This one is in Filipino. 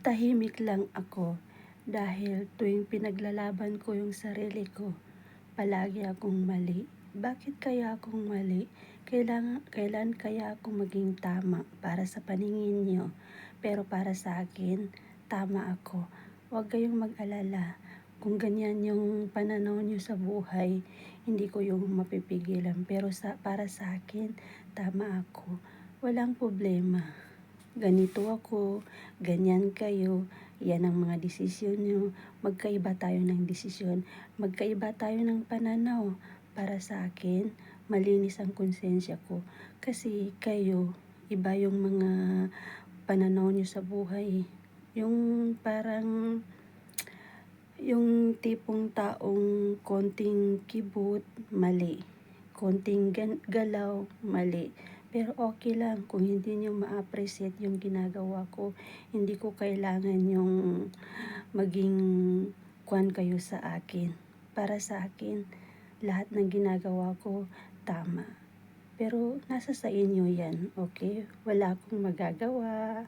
Tahimik lang ako dahil tuwing pinaglalaban ko yung sarili ko, palagi akong mali. Bakit kaya akong mali? Kailan kaya ako maging tama para sa paningin niyo? Pero para sa akin, tama ako. Huwag kayong mag-alala. Kung ganyan yung pananaw niyo sa buhay, hindi ko yung mapipigilan. Pero para sa akin, tama ako. Walang problema. Ganito ako, ganyan kayo, yan ang mga desisyon nyo. Magkaiba tayo ng desisyon, magkaiba tayo ng pananaw. Para sa akin, malinis ang konsensya ko. Kasi kayo, iba yung mga pananaw nyo sa buhay. Yung parang, yung tipong taong konting kibot, mali. Konting galaw, mali. Pero okay lang kung hindi nyo ma-appreciate yung ginagawa ko. Hindi ko kailangan yung maging kwan kayo sa akin. Para sa akin, lahat ng ginagawa ko, tama. Pero nasa sa inyo yan, okay? Wala akong magagawa.